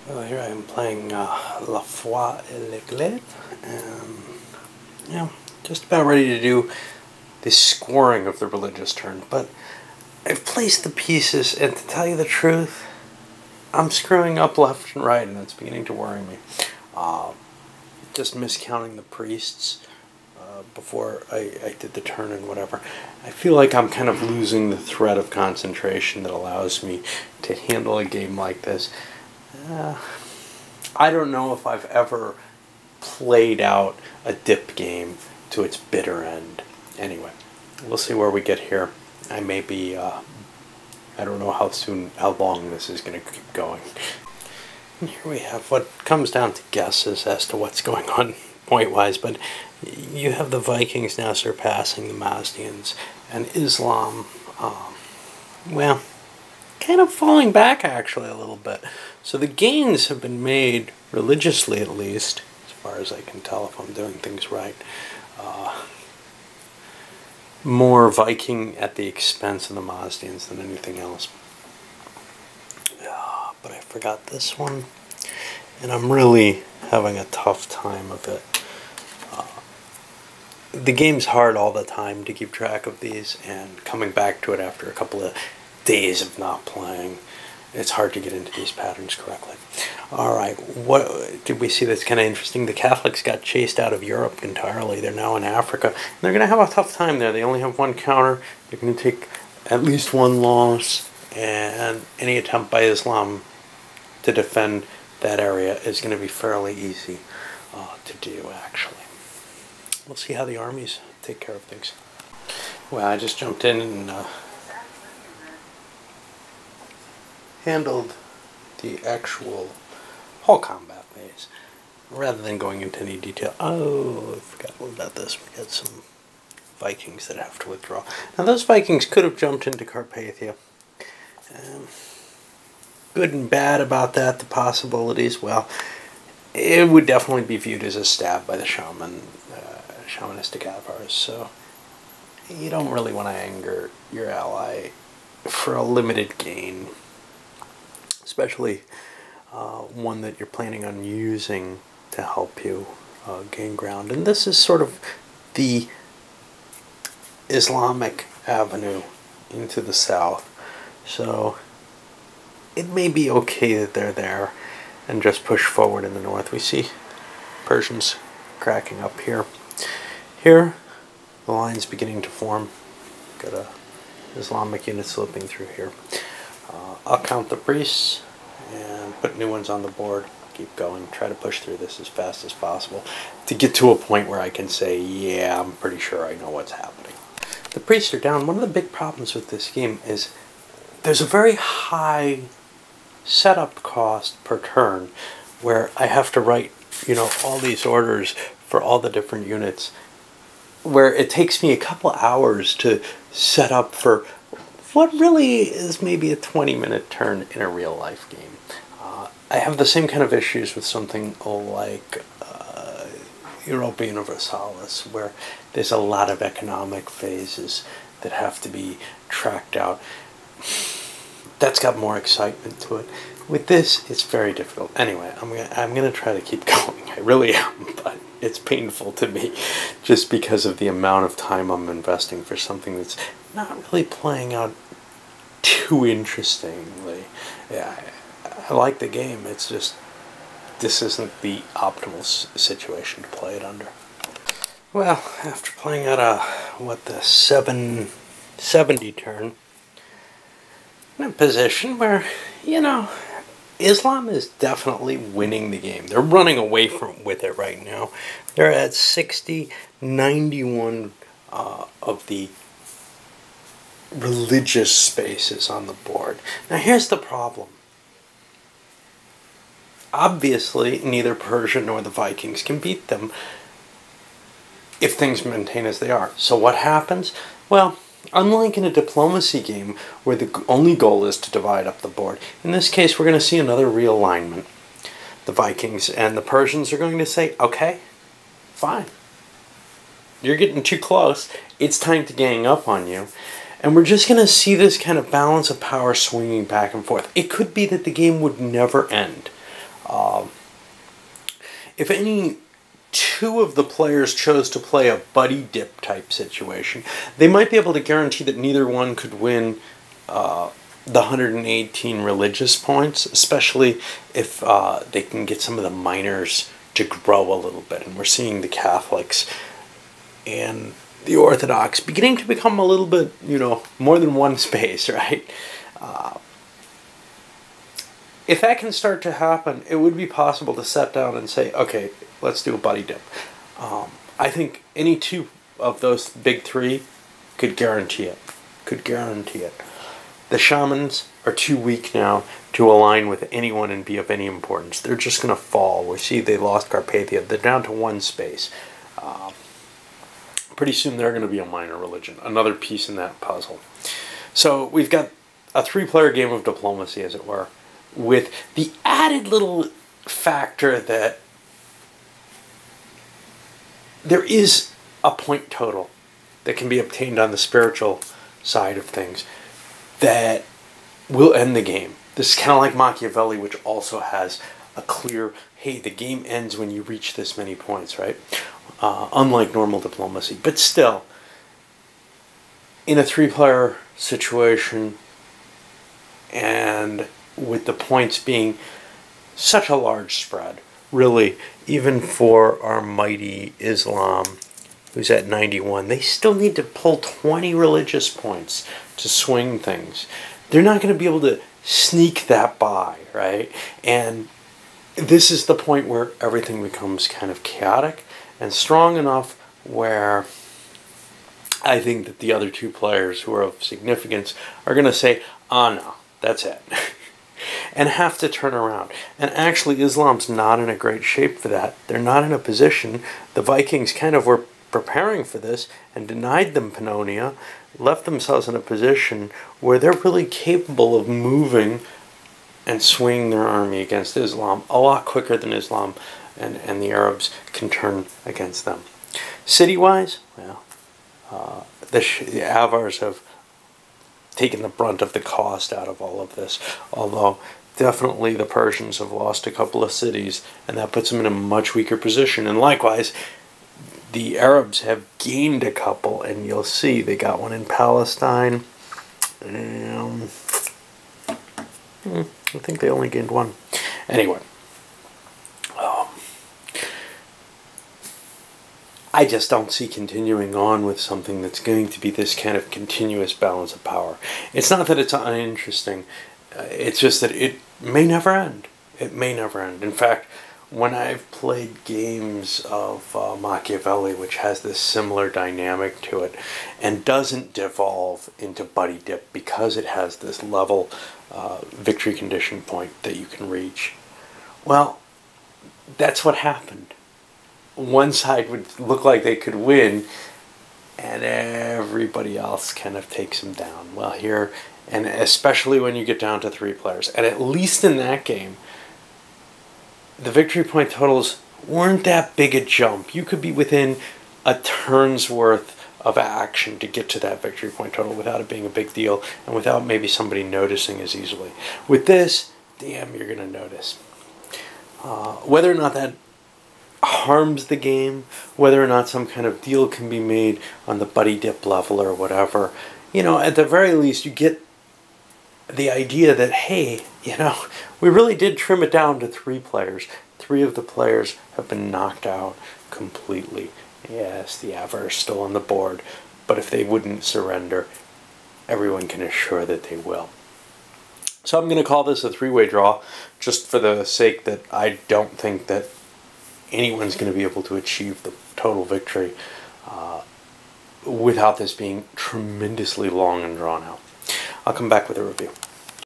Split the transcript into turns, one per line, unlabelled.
Well, here I am playing La Foi et le Glaive, and yeah, just about ready to do the scoring of the religious turn, but I've placed the pieces, and to tell you the truth, I'm screwing up left and right, and it's beginning to worry me. Just miscounting the priests before I did the turn and whatever. I feel like I'm kind of losing the thread of concentration that allows me to handle a game like this. I don't know if I've ever played out a dip game to its bitter end. Anyway, we'll see where we get here. I may be, I don't know how long this is going to keep going. And here we have what comes down to guesses as to what's going on point-wise, but you have the Vikings now surpassing the Mazdians, and Islam, well, kind of falling back actually a little bit. So the gains have been made, religiously at least, as far as I can tell if I'm doing things right. More Viking at the expense of the Mazdians than anything else. But I forgot this one, and I'm really having a tough time of it. The game's hard all the time to keep track of these, and coming back to it after a couple of days of not playing, it's hard to get into these patterns correctly. Alright, what did we see that's kind of interesting? The Catholics got chased out of Europe entirely. They're now in Africa. And they're going to have a tough time there. They only have one counter. They're going to take at least one loss, and any attempt by Islam to defend that area is going to be fairly easy to do, actually. We'll see how the armies take care of things. Well, I just jumped in and handled the actual whole combat phase rather than going into any detail. Oh, I forgot about this. We got some Vikings that have to withdraw. Now, those Vikings could have jumped into Carpathia. Good and bad about that, the possibilities. Well, it would definitely be viewed as a stab by the shamanistic avars, so you don't really want to anger your ally for a limited gain, especially one that you're planning on using to help you gain ground. And this is sort of the Islamic avenue into the south, so it may be okay that they're there and just push forward in the north. We see Persians cracking up here. Here, the line's beginning to form. Got a Islamic unit slipping through here. I'll count the priests and put new ones on the board. Keep going. Try to push through this as fast as possible to get to a point where I can say, yeah, I'm pretty sure I know what's happening. The priests are down. One of the big problems with this game is there's a very high setup cost per turn where I have to write, all these orders for all the different units, where it takes me a couple hours to set up for what really is maybe a 20-minute turn in a real-life game. I have the same kind of issues with something like Europa Universalis, where there's a lot of economic phases that have to be tracked out. That's got more excitement to it. With this, it's very difficult. Anyway, I'm gonna try to keep going. I really am, but it's painful to me just because of the amount of time I'm investing for something that's not really playing out too interestingly. Yeah, I like the game. It's just this isn't the optimal situation to play it under. Well, after playing out the 770 turn, in a position where, Islam is definitely winning the game. They're running away with it right now. They're at 60, 91 of the religious spaces on the board. Now here's the problem. Obviously, neither Persia nor the Vikings can beat them if things maintain as they are. So what happens? Well, unlike in a diplomacy game where the only goal is to divide up the board, in this case we're going to see another realignment. The Vikings and the Persians are going to say, okay, fine. You're getting too close. It's time to gang up on you. And we're just going to see this kind of balance of power swinging back and forth. It could be that the game would never end. If any two of the players chose to play a buddy dip type situation, they might be able to guarantee that neither one could win the 118 religious points, especially if they can get some of the minors to grow a little bit. And we're seeing the Catholics and the Orthodox beginning to become a little bit, more than one space, right? If that can start to happen, it would be possible to sit down and say, okay, let's do a buddy dip. I think any two of those big three could guarantee it. The shamans are too weak now to align with anyone and be of any importance. They're just going to fall. We see they lost Carpathia. They're down to one space. Pretty soon they're going to be a minor religion. Another piece in that puzzle. So we've got a three-player game of diplomacy, as it were, with the added little factor that there is a point total that can be obtained on the spiritual side of things that will end the game. This is kind of like Machiavelli, which also has a clear, hey, the game ends when you reach this many points, right? Unlike normal diplomacy. But still, in a three-player situation, and with the points being such a large spread, really, even for our mighty Islam, who's at 91, they still need to pull 20 religious points to swing things. They're not going to be able to sneak that by, right? And this is the point where everything becomes kind of chaotic and strong enough where I think that the other two players who are of significance are going to say, oh no, that's it. And have to turn around. And actually, Islam's not in a great shape for that. They're not in a position. The Vikings kind of were preparing for this and denied them Pannonia, left themselves in a position where they're really capable of moving and swinging their army against Islam a lot quicker than Islam and the Arabs can turn against them. City-wise, well, the Avars have taken the brunt of the cost out of all of this, although definitely the Persians have lost a couple of cities, and that puts them in a much weaker position. And likewise, the Arabs have gained a couple, and you'll see they got one in Palestine. I think they only gained one. Anyway, I just don't see continuing on with something that's going to be this kind of continuous balance of power. It's not that it's uninteresting. It's just that it may never end. It may never end. In fact, when I've played games of Machiavelli, which has this similar dynamic to it, and doesn't devolve into buddy dip because it has this level victory condition point that you can reach, well, that's what happened. One side would look like they could win, and everybody else kind of takes them down. Well, here, and especially when you get down to three players, and at least in that game, the victory point totals weren't that big a jump. You could be within a turn's worth of action to get to that victory point total without it being a big deal and without maybe somebody noticing as easily. With this, damn, you're going to notice. Whether or not that harms the game, whether or not some kind of deal can be made on the buddy dip level or whatever, at the very least you get the idea that, hey, we really did trim it down to three players. Three of the players have been knocked out completely. Yes, the Avar is still on the board, but if they wouldn't surrender, everyone can assure that they will. So I'm going to call this a three-way draw, just for the sake that I don't think that anyone's going to be able to achieve the total victory without this being tremendously long and drawn out. I'll come back with a review.